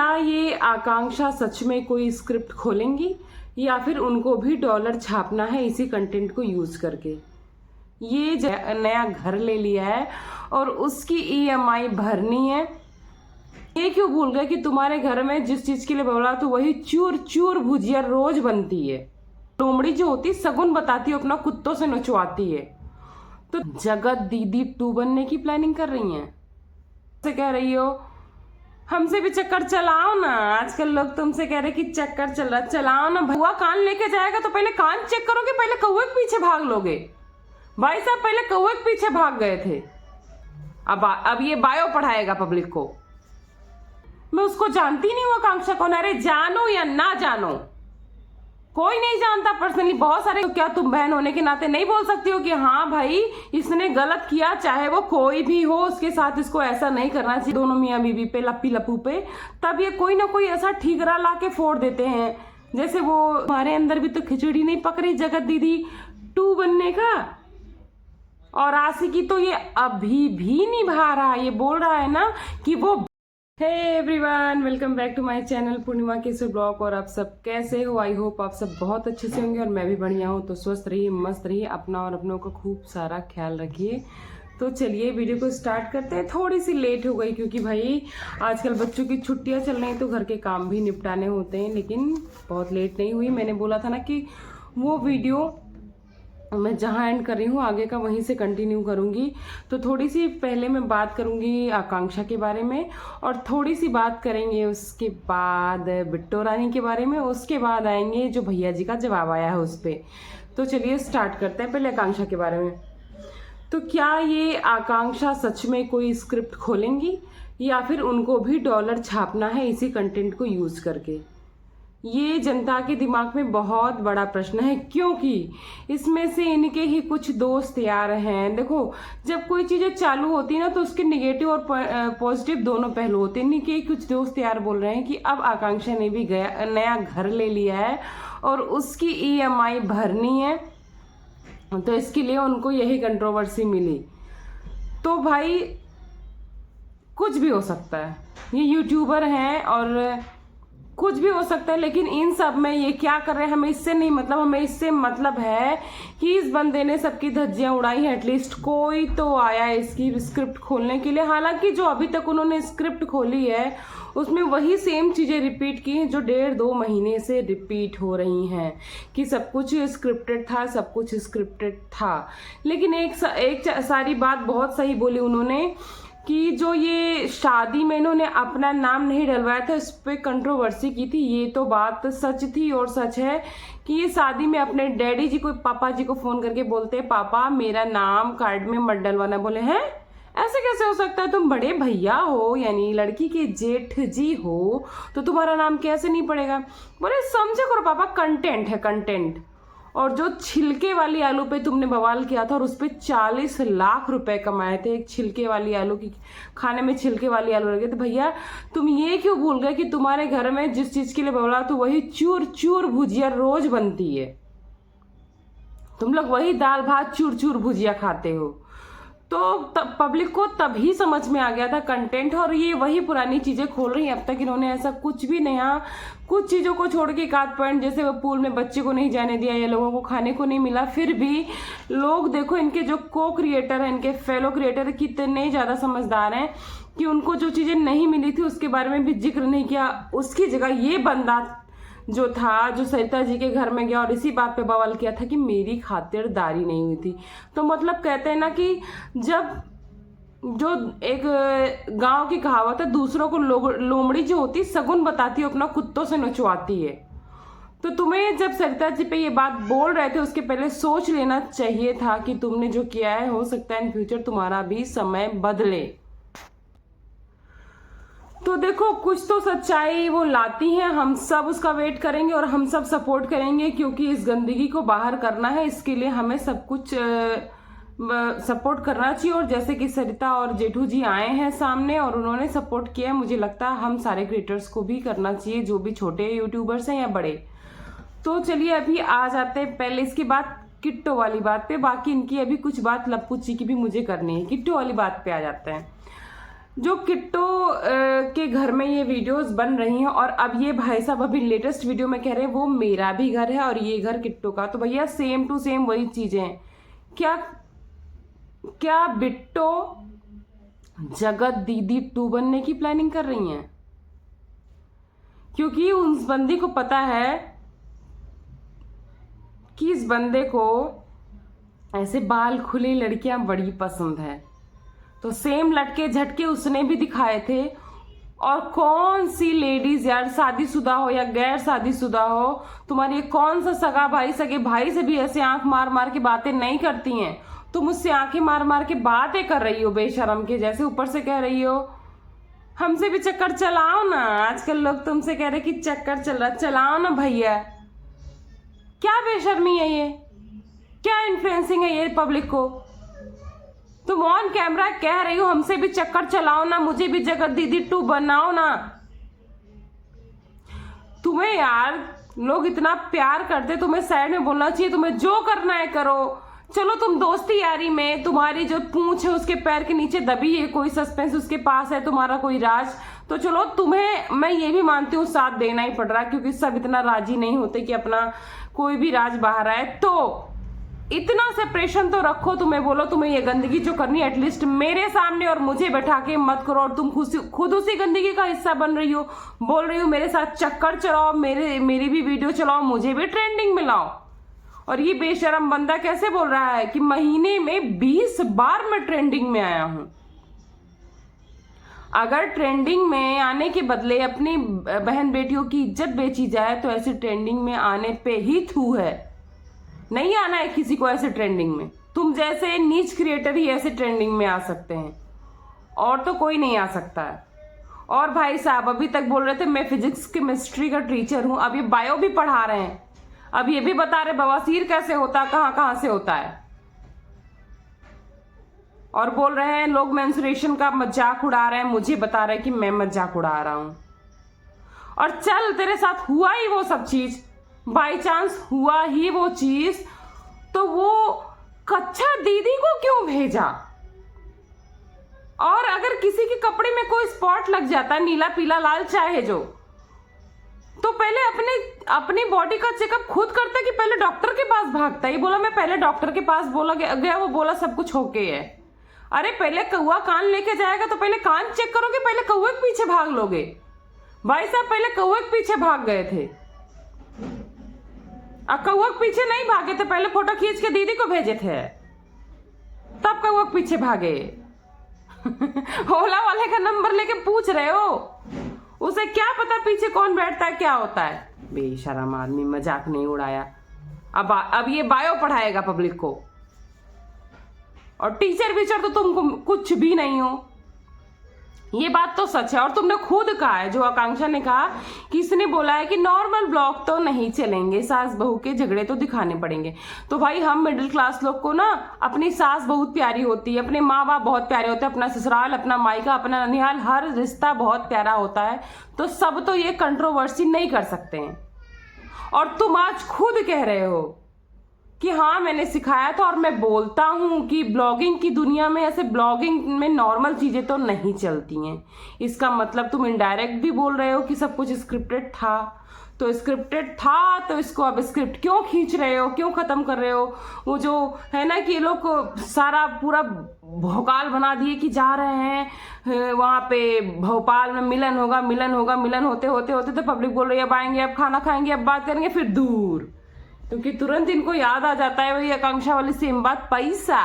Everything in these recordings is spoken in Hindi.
क्या ये आकांक्षा सच में कोई स्क्रिप्ट खोलेंगी या फिर उनको भी डॉलर छापना है इसी कंटेंट को यूज करके। ये नया घर ले लिया है और उसकी ईएमआई भरनी है। ये क्यों भूल गए कि तुम्हारे घर में जिस चीज के लिए बोला तो वही चूर चूर भुजिया रोज बनती है। लोमड़ी जो होती सगुन बताती है, अपना कुत्तों से नचवाती है। तो जगत दीदी 2 बनने की प्लानिंग कर रही हैं। से कह रही हो हमसे भी चक्कर चलाओ ना। आजकल लोग तुमसे कह रहे कि चक्कर चलाओ ना। भुआ कान लेके जाएगा तो पहले कान चेक करोगे, पहले कौवे के पीछे भाग लोगे। भाई साहब पहले कौवे के पीछे भाग गए थे, अब ये बायो पढ़ाएगा पब्लिक को। मैं उसको जानती नहीं हूँ आकांक्षा कौन। अरे जानो या ना जानो, कोई नहीं जानता पर्सनली। बहुत सारे, तो क्या तुम बहन होने के नाते नहीं बोल सकती हो कि हाँ भाई इसने गलत किया, चाहे वो कोई भी हो उसके साथ इसको ऐसा नहीं करना चाहिए। दोनों मियाँ बीवी पे, लप्पी लप्पू पे, तब ये कोई ना कोई ऐसा ठीकरा ला के फोड़ देते हैं। जैसे वो हमारे अंदर भी तो खिचड़ी नहीं पक रही जगत दीदी 2 बनने का। और आशिकी तो ये अभी भी निभा रहा है। ये बोल रहा है ना कि वो hey everyone, welcome back to my channel Purnima Kesar blog. और आप सब कैसे हो? आई होप आप सब बहुत अच्छे से होंगे और मैं भी बढ़िया हूँ। तो स्वस्थ रहिए, मस्त रहिए, अपना और अपनों का खूब सारा ख्याल रखिए। तो चलिए वीडियो को स्टार्ट करते हैं। थोड़ी सी लेट हो गई क्योंकि भाई आजकल बच्चों की छुट्टियाँ चल रही तो घर के काम भी निपटाने होते हैं, लेकिन बहुत लेट नहीं हुई। मैंने बोला था ना कि वो वीडियो मैं जहाँ एंड कर रही हूँ आगे का वहीं से कंटिन्यू करूँगी। तो थोड़ी सी पहले मैं बात करूँगी आकांक्षा के बारे में और थोड़ी सी बात करेंगे उसके बाद बिट्टो रानी के बारे में। उसके बाद आएंगे जो भैया जी का जवाब आया है उस पर। तो चलिए स्टार्ट करते हैं पहले आकांक्षा के बारे में। तो क्या ये आकांक्षा सच में कोई स्क्रिप्ट खोलेंगी या फिर उनको भी डॉलर छापना है इसी कंटेंट को यूज करके? ये जनता के दिमाग में बहुत बड़ा प्रश्न है, क्योंकि इसमें से इनके ही कुछ दोस्त यार हैं। देखो जब कोई चीजें चालू होती है ना तो उसके निगेटिव और पॉजिटिव दोनों पहलू होते हैं। इनके कुछ दोस्त यार बोल रहे हैं कि अब आकांक्षा ने भी नया घर ले लिया है और उसकी ईएमआई भरनी है, तो इसके लिए उनको यही कंट्रोवर्सी मिली। तो भाई कुछ भी हो सकता है, ये यूट्यूबर हैं और कुछ भी हो सकता है। लेकिन इन सब में ये क्या कर रहे हैं हमें इससे नहीं मतलब। हमें इससे मतलब है कि इस बंदे ने सबकी धज्जियां उड़ाई हैं। एटलीस्ट कोई तो आया इसकी स्क्रिप्ट खोलने के लिए। हालांकि जो अभी तक उन्होंने स्क्रिप्ट खोली है उसमें वही सेम चीजें रिपीट की हैं जो 1.5-2 महीने से रिपीट हो रही हैं कि सब कुछ स्क्रिप्टेड था, सब कुछ स्क्रिप्टेड था। लेकिन एक सारी बात बहुत सही बोली उन्होंने कि जो ये शादी में इन्होंने अपना नाम नहीं डलवाया था, इस पे कंट्रोवर्सी की थी। ये तो बात सच थी और सच है कि ये शादी में अपने डैडी जी को, पापा जी को फोन करके बोलते हैं पापा मेरा नाम कार्ड में मत डलवाना। बोले हैं ऐसे कैसे हो सकता है, तुम बड़े भैया हो यानी लड़की के जेठ जी हो तो तुम्हारा नाम कैसे नहीं पड़ेगा। बोले समझे करो पापा, कंटेंट है कंटेंट। और जो छिलके वाली आलू पे तुमने बवाल किया था और उस पर 40 लाख रुपए कमाए थे, एक छिलके वाली आलू की खाने में छिलके वाली आलू लगे, तो भैया तुम ये क्यों भूल गए कि तुम्हारे घर में जिस चीज के लिए बवाल तो वही चूर चूर भुजिया रोज बनती है। तुम लोग वही दाल भात चूर चूर भुजिया खाते हो। तो पब्लिक को तभी समझ में आ गया था कंटेंट, और ये वही पुरानी चीजें खोल रही हैं। अब तक इन्होंने ऐसा कुछ भी नया, कुछ चीजों को छोड़ के 1 पॉइंट, जैसे वो पूल में बच्चे को नहीं जाने दिया या लोगों को खाने को नहीं मिला, फिर भी लोग देखो इनके जो को क्रिएटर हैं, इनके फेलो क्रिएटर कितने ज्यादा समझदार हैं कि उनको जो चीजें नहीं मिली थी उसके बारे में भी जिक्र नहीं किया। उसकी जगह ये बंदा जो था, जो सरिता जी के घर में गया और इसी बात पे बवाल किया था कि मेरी खातिरदारी नहीं हुई थी। तो मतलब कहते हैं ना कि जब जो एक गांव की कहावत है, दूसरों को लोमड़ी जो होती सगुन बताती है, अपना कुत्तों से नचवाती है। तो तुम्हें जब सरिता जी पे ये बात बोल रहे थे उसके पहले सोच लेना चाहिए था कि तुमने जो किया है हो सकता है इन फ्यूचर तुम्हारा भी समय बदले। तो देखो कुछ तो सच्चाई वो लाती हैं, हम सब उसका वेट करेंगे और हम सब सपोर्ट करेंगे, क्योंकि इस गंदगी को बाहर करना है। इसके लिए हमें सब कुछ सपोर्ट करना चाहिए। और जैसे कि सरिता और जेठू जी आए हैं सामने और उन्होंने सपोर्ट किया, मुझे लगता है हम सारे क्रिएटर्स को भी करना चाहिए, जो भी छोटे यूट्यूबर्स हैं या बड़े। तो चलिए अभी आ जाते हैं पहले इसके बाद किट्टो वाली बात पे। बाकी इनकी अभी कुछ बात लप्पू जी की भी मुझे करनी है। किट्टो वाली बात पे आ जाते हैं। जो किट्टो के घर में ये वीडियोस बन रही हैं और अब ये भाई साहब अभी लेटेस्ट वीडियो में कह रहे हैं वो मेरा भी घर है और ये घर किट्टो का, तो भैया सेम टू सेम वही चीजें हैं। क्या क्या बिट्टो जगत दीदी 2 बनने की प्लानिंग कर रही हैं? क्योंकि उस बंदी को पता है कि इस बंदे को ऐसे बाल खुले लड़कियां बड़ी पसंद है, तो सेम लटके झटके उसने भी दिखाए थे। और कौन सी लेडीज यार, शादीशुदा हो या गैर शादीशुदा हो, तुम्हारी कौन सा सगा भाई सगे भाई से भी ऐसे आंख मार मार के बातें नहीं करती हैं? तुम मुझसे आंखें मार मार के बातें कर रही हो बेशरम के जैसे, ऊपर से कह रही हो हमसे भी चक्कर चलाओ ना। आजकल लोग तुमसे कह रहे कि चक्कर चलाओ ना भैया। क्या बेशर्मी है ये, क्या इन्फ्लुएंसिंग है ये पब्लिक को? तुम ऑन कैमरा कह रही हो हमसे भी चक्कर चलाओ ना, मुझे भी जगत दीदी 2 बनाओ ना। तुम्हें यार लोग इतना प्यार करते, तुम्हें साइड में बोलना चाहिए, तुम्हें जो करना है करो। चलो तुम दोस्ती यारी में तुम्हारी जो पूंछ है उसके पैर के नीचे दबी है, कोई सस्पेंस उसके पास है, तुम्हारा कोई राज, तो चलो तुम्हें मैं ये भी मानती हूँ साथ देना ही पड़ रहा है, क्योंकि सब इतना राजी नहीं होते कि अपना कोई भी राज बाहर आए। तो इतना सेपरेशन तो रखो। तुम्हें बोलो तुम्हें ये गंदगी जो करनी है एटलीस्ट मेरे सामने और मुझे बैठा के मत करो, और तुम खुद उसी गंदगी का हिस्सा बन रही हो। बोल रही हो मेरे साथ चक्कर चलाओ, मेरी भी वीडियो चलाओ, मुझे भी ट्रेंडिंग में लाओ। और ये बेशरम बंदा कैसे बोल रहा है कि महीने में 20 बार मैं ट्रेंडिंग में आया हूं। अगर ट्रेंडिंग में आने के बदले अपनी बहन बेटियों की इज्जत बेची जाए तो ऐसे ट्रेंडिंग में आने पे ही थू है। नहीं आना है किसी को ऐसे ट्रेंडिंग में। तुम जैसे नीच क्रिएटर ही ऐसे ट्रेंडिंग में आ सकते हैं, और तो कोई नहीं आ सकता है। और भाई साहब अभी तक बोल रहे थे मैं फिजिक्स केमिस्ट्री का टीचर हूं, अब ये बायो भी पढ़ा रहे हैं। अब ये भी बता रहे बवासीर कैसे होता है, कहां कहां से होता है। और बोल रहे हैं लोग मेंस्ट्रुएशन का मजाक उड़ा रहे हैं, मुझे बता रहे हैं कि मैं मजाक उड़ा रहा हूं। और चल तेरे साथ हुआ ही वो सब चीज, बाई चांस हुआ ही वो चीज, तो वो कच्चा दीदी को क्यों भेजा? और अगर किसी के कपड़े में कोई स्पॉट लग जाता है, नीला पीला लाल चाहे जो, तो पहले अपनी बॉडी का चेकअप खुद करता है कि पहले डॉक्टर के पास भागता है? ये बोला मैं पहले डॉक्टर के पास बोला गया, वो बोला सब कुछ ओके है। अरे पहले कौवा कान लेके जाएगा तो पहले कान चेक करोगे, पहले कौवे के पीछे भाग लोगे? भाई साहब पहले कौवे के पीछे भाग गए थे, अब कौवा के पीछे नहीं भागे थे, पहले फोटो खींच के दीदी को भेजे थे, तब कौवा के पीछे भागे। ओला वाले का नंबर लेके पूछ रहे हो, उसे क्या पता पीछे कौन बैठता है क्या होता है। बेशरम आदमी, मजाक नहीं उड़ाया। अब ये बायो पढ़ाएगा पब्लिक को, और टीचर वीचर तो तुम कुछ भी नहीं हो, ये बात तो सच है। और तुमने खुद कहा है, जो आकांक्षा ने कहा, किसने बोला है कि नॉर्मल ब्लॉग तो नहीं चलेंगे, सास बहू के झगड़े तो दिखाने पड़ेंगे। तो भाई हम मिडिल क्लास लोग को ना अपनी सास बहुत प्यारी होती है, अपने माँ बाप बहुत प्यारे होते हैं, अपना ससुराल, अपना मायका, अपना ननिहाल, हर रिश्ता बहुत प्यारा होता है। तो सब तो ये कंट्रोवर्सी नहीं कर सकते हैं। और तुम आज खुद कह रहे हो कि हाँ मैंने सिखाया था, और मैं बोलता हूं कि ब्लॉगिंग की दुनिया में ऐसे ब्लॉगिंग में नॉर्मल चीजें तो नहीं चलती हैं। इसका मतलब तुम इनडायरेक्ट भी बोल रहे हो कि सब कुछ स्क्रिप्टेड था। तो स्क्रिप्टेड था तो इसको अब स्क्रिप्ट क्यों खींच रहे हो, क्यों खत्म कर रहे हो? वो जो है ना कि ये लोग सारा पूरा भौकाल बना दिए कि जा रहे हैं वहां पे भोपाल में मिलन होगा, मिलन होगा, मिलन होते होते होते तो पब्लिक बोल रही है अब आएंगे, अब खाना खाएंगे, अब बात करेंगे, फिर दूर। क्योंकि तुरंत इनको याद आ जाता है वही आकांक्षा वाली सेम बात, पैसा।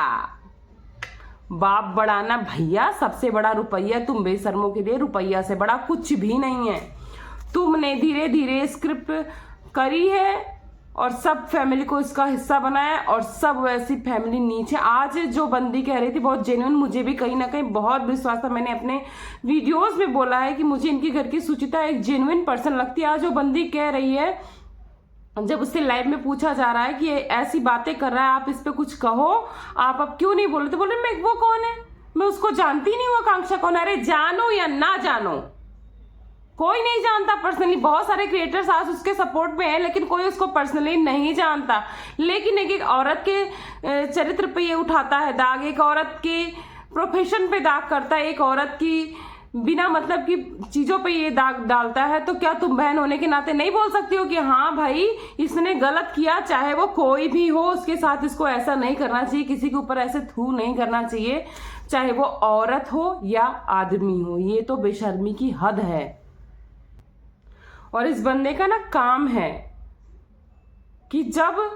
बाप बढ़ाना भैया, सबसे बड़ा रुपया तुम बेशर्मों के लिए, रुपया से बड़ा कुछ भी नहीं है। तुमने धीरे धीरे स्क्रिप्ट करी है और सब फैमिली को इसका हिस्सा बनाया, और सब वैसी फैमिली नीचे। आज जो बंदी कह रही थी बहुत जेन्युइन, मुझे भी कहीं ना कहीं बहुत विश्वास था, मैंने अपने वीडियोज में बोला है कि मुझे इनकी घर की सुचिता एक जेन्युइन पर्सन लगती है। आज जो बंदी कह रही है, जब उससे लाइव में पूछा जा रहा है कि ऐसी बातें कर रहा है, आप इस पे कुछ कहो, आप अब क्यों नहीं बोल रहे? तो बोल रहे मैं वो कौन है, मैं उसको जानती नहीं हूँ आकांक्षा कौन है। अरे जानो या ना जानो, कोई नहीं जानता पर्सनली। बहुत सारे क्रिएटर्स आज उसके सपोर्ट में है, लेकिन कोई उसको पर्सनली नहीं जानता। लेकिन एक औरत के चरित्र पे ये उठाता है दाग, एक औरत के प्रोफेशन पे दाग करता है, एक औरत की बिना मतलब की चीजों पे ये दाग डालता है, तो क्या तुम बहन होने के नाते नहीं बोल सकती हो कि हाँ भाई इसने गलत किया, चाहे वो कोई भी हो उसके साथ इसको ऐसा नहीं करना चाहिए, किसी के ऊपर ऐसे थू नहीं करना चाहिए, चाहे वो औरत हो या आदमी हो। ये तो बेशर्मी की हद है। और इस बंदे का ना काम है कि जब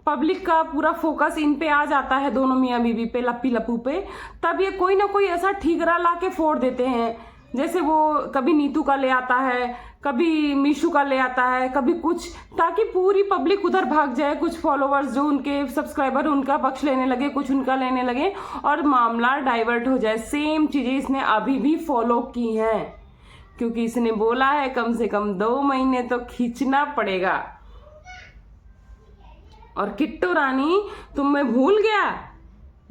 पब्लिक का पूरा फोकस इन पे आ जाता है, दोनों मियाँ बीवी पे, लप्पी लप्पू पे, तब ये कोई ना कोई ऐसा ठीकरा ला के फोड़ देते हैं। जैसे वो कभी नीतू का ले आता है, कभी मीशू का ले आता है, कभी कुछ, ताकि पूरी पब्लिक उधर भाग जाए। कुछ फॉलोवर्स जो उनके सब्सक्राइबर उनका पक्ष लेने लगे, कुछ उनका लेने लगे और मामला डाइवर्ट हो जाए। सेम चीजें इसने अभी भी फॉलो की हैं, क्योंकि इसने बोला है कम से कम 2 महीने तो खींचना पड़ेगा। और किट्टू रानी तुम्हें भूल गया,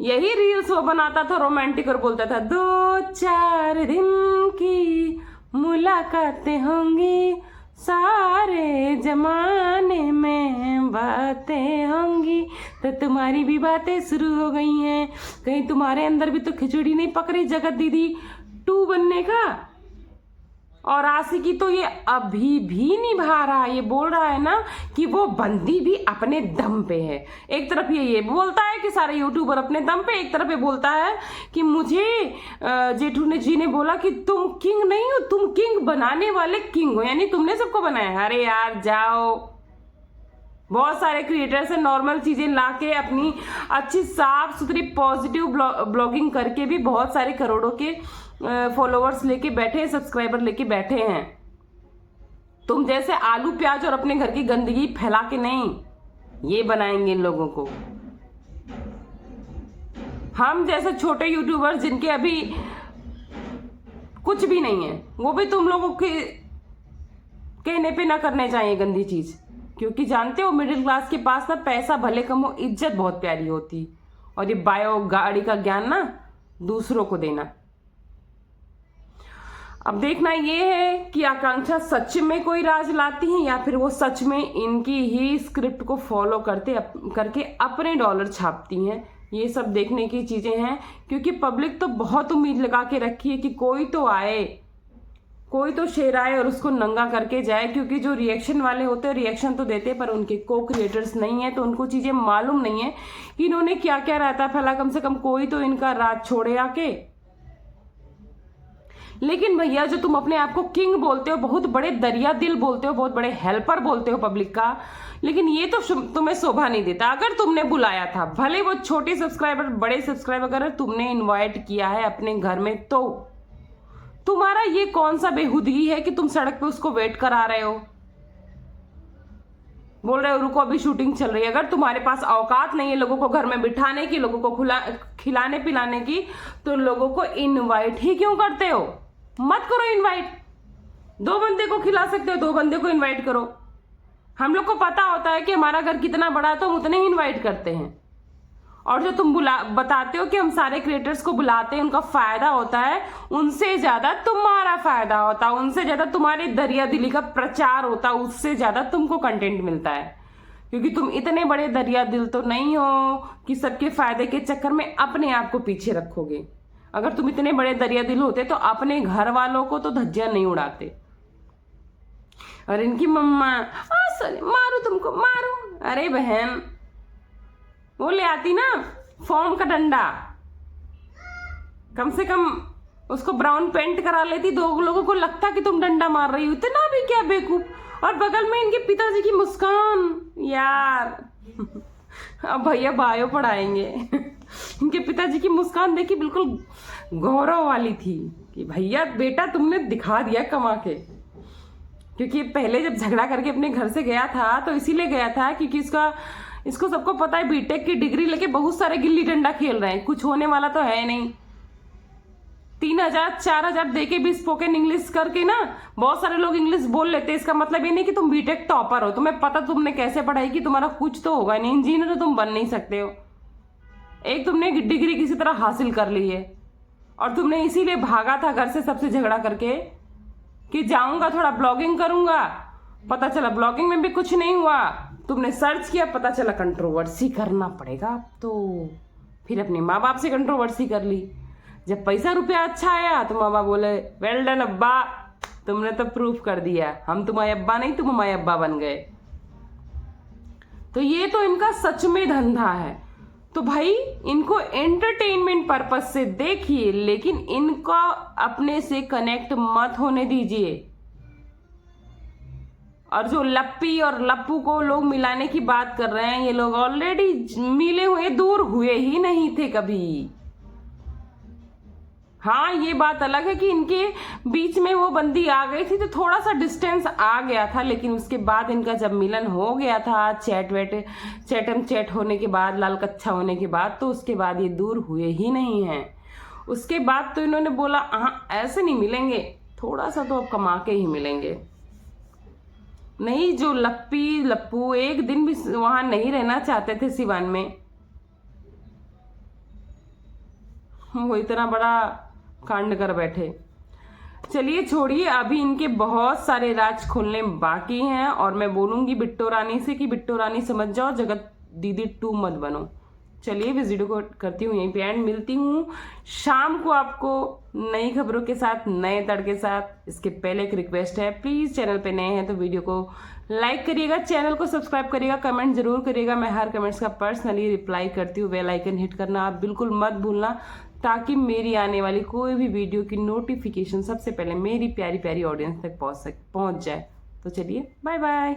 यही रील्स वो बनाता था रोमांटिक और बोलता था 2-4 दिन की मुलाकातें होंगी, सारे जमाने में बातें होंगी। तो तुम्हारी भी बातें शुरू हो गई हैं, कहीं तुम्हारे अंदर भी तो खिचड़ी नहीं पक रही जगत दीदी 2 बनने का। और आशिकी तो ये अभी भी निभा रहा है, ये बोल रहा है ना कि वो बंदी भी अपने दम पे है। एक तरफ ये बोलता है कि सारे यूट्यूबर अपने दम पे, एक तरफ ये बोलता है कि मुझे जेठू ने जी ने बोला कि तुम किंग नहीं हो, तुम किंग बनाने वाले किंग हो, यानी तुमने सबको बनाया। अरे यार जाओ, बहुत सारे क्रिएटर्स हैं नॉर्मल चीजें लाके अपनी अच्छी साफ सुथरी पॉजिटिव ब्लॉगिंग करके भी बहुत सारे करोड़ों के फॉलोवर्स लेके बैठे हैं, सब्सक्राइबर लेके बैठे हैं। तुम जैसे आलू प्याज और अपने घर की गंदगी फैला के नहीं ये बनाएंगे इन लोगों को। हम जैसे छोटे यूट्यूबर्स जिनके अभी कुछ भी नहीं है, वो भी तुम लोगों के कहने पे ना करने चाहिए गंदी चीज, क्योंकि जानते हो मिडिल क्लास के पास ना पैसा भले कम हो, इज्जत बहुत प्यारी होती। और ये बायो गाड़ी का ज्ञान ना दूसरों को देना। अब देखना ये है कि आकांक्षा सच में कोई राज लाती है या फिर वो सच में इनकी ही स्क्रिप्ट को फॉलो करके अपने डॉलर छापती हैं। ये सब देखने की चीजें हैं, क्योंकि पब्लिक तो बहुत उम्मीद लगा के रखी है कि कोई तो आए, कोई तो शेर आए और उसको नंगा करके जाए। क्योंकि जो रिएक्शन वाले होते हैं रिएक्शन तो देते हैं, पर उनके को क्रिएटर्स नहीं है, तो उनको चीजें मालूम नहीं है कि इन्होंने क्या क्या रहता फैला। कम से कम कोई तो इनका राज छोड़े आके। लेकिन भैया जो तुम अपने आप को किंग बोलते हो, बहुत बड़े दरिया दिल बोलते हो, बहुत बड़े हेल्पर बोलते हो पब्लिक का, लेकिन ये तो तुम्हें शोभा नहीं देता। अगर तुमने बुलाया था, भले वो छोटे सब्सक्राइबर बड़े सब्सक्राइबर, अगर तुमने इनवाइट किया है अपने घर में, तो तुम्हारा ये कौन सा बेहुदगी है कि तुम सड़क पे उसको वेट करा रहे हो, बोल रहे हो रुको अभी शूटिंग चल रही है। अगर तुम्हारे पास औकात नहीं है लोगों को घर में बिठाने की, लोगों को खिलाने पिलाने की, तो लोगों को इनवाइट ही क्यों करते हो? मत करो इनवाइट। 2 बंदे को खिला सकते हो, 2 बंदे को इनवाइट करो। हम लोग को पता होता है कि हमारा घर कितना बड़ा है, तो हम उतने ही इनवाइट करते हैं। और जो तुम बताते हो कि हम सारे क्रिएटर्स को बुलाते हैं, उनका फायदा होता है, उनसे ज्यादा तुम्हारा फायदा होता है, उनसे ज्यादा तुम्हारे दरिया दिली का प्रचार होता है, उससे ज्यादा तुमको कंटेंट मिलता है। क्योंकि तुम इतने बड़े दरिया दिल तो नहीं हो कि सबके फायदे के चक्कर में अपने आप को पीछे रखोगे। अगर तुम इतने बड़े दरिया दिल होते तो अपने घर वालों को तो धज्जियां नहीं उड़ाते। और इनकी मम्मा मारू तुमको मारू, अरे बहन वो ले आती ना फोम का डंडा, कम से कम उसको ब्राउन पेंट करा लेती, 2 लोगों को लगता कि तुम डंडा मार रही हो। इतना भी क्या बेवकूफ। और बगल में इनके पिताजी की मुस्कान, यार अब भैया बायो पढ़ाएंगे। इनके पिताजी की मुस्कान देखी, बिल्कुल गौरव वाली थी कि भैया बेटा तुमने दिखा दिया कमा के। क्योंकि पहले जब झगड़ा करके अपने घर से गया था तो इसीलिए गया था क्योंकि इसको सबको पता है बीटेक की डिग्री लेके बहुत सारे गिल्ली डंडा खेल रहे हैं, कुछ होने वाला तो है नहीं। 3,000-4,000 दे के भी स्पोकन इंग्लिश करके ना बहुत सारे लोग इंग्लिश बोल लेते हैं। इसका मतलब ये नहीं कि तुम बीटेक टॉपर हो, तुम्हें पता तुमने कैसे पढ़ाई की, तुम्हारा कुछ तो होगा नहीं, इंजीनियर तो तुम बन नहीं सकते हो। एक तुमने डिग्री किसी तरह हासिल कर ली है और तुमने इसीलिए भागा था घर से सबसे झगड़ा करके कि जाऊंगा थोड़ा ब्लॉगिंग करूंगा। पता चला ब्लॉगिंग में भी कुछ नहीं हुआ, तुमने सर्च किया, पता चला कंट्रोवर्सी करना पड़ेगा, तो फिर अपने माँ बाप से कंट्रोवर्सी कर ली। जब पैसा रुपया अच्छा आया तो मामा बोले वेल डन अब्बा, तुमने तो प्रूफ कर दिया, हम तुम्हारे अब्बा नहीं तुम हमारे अब्बा बन गए। तो ये तो इनका सच में धंधा है। तो भाई इनको एंटरटेनमेंट पर्पस से देखिए, लेकिन इनका अपने से कनेक्ट मत होने दीजिए। और जो लप्पी और लप्पू को लोग मिलाने की बात कर रहे हैं, ये लोग ऑलरेडी मिले हुए, दूर हुए ही नहीं थे कभी। हाँ ये बात अलग है कि इनके बीच में वो बंदी आ गई थी तो थोड़ा सा डिस्टेंस आ गया था, लेकिन उसके बाद इनका जब मिलन हो गया था, चैट होने के बाद, लाल कच्छा होने के बाद, तो उसके बाद ये दूर हुए ही नहीं हैं। उसके बाद तो इन्होंने बोला हाँ ऐसे नहीं मिलेंगे, थोड़ा सा तो अब कमा के ही मिलेंगे। नहीं, जो लप्पी लप्पू एक दिन भी वहां नहीं रहना चाहते थे सिवान में, वो इतना बड़ा कांड कर बैठे। चलिए छोड़िए, अभी इनके बहुत सारे राज खोलने बाकी हैं, और मैं बोलूंगी बिट्टो रानी से कि बिट्टो रानी समझ जाओ, जगत दीदी 2 मत बनो। चलिए इस वीडियो को करती हूँ यहीं पे एंड, मिलती हूँ शाम को आपको नई खबरों के साथ, नए तड़के साथ। इसके पहले एक रिक्वेस्ट है, प्लीज चैनल पे नए हैं तो वीडियो को लाइक करिएगा, चैनल को सब्सक्राइब करिएगा, कमेंट जरूर करिएगा। मैं हर कमेंट्स का पर्सनली रिप्लाई करती हूँ। बेल आइकन हिट करना आप बिल्कुल मत भूलना, ताकि मेरी आने वाली कोई भी वीडियो की नोटिफिकेशन सबसे पहले मेरी प्यारी प्यारी ऑडियंस तक पहुंच जाए। तो चलिए बाय बाय।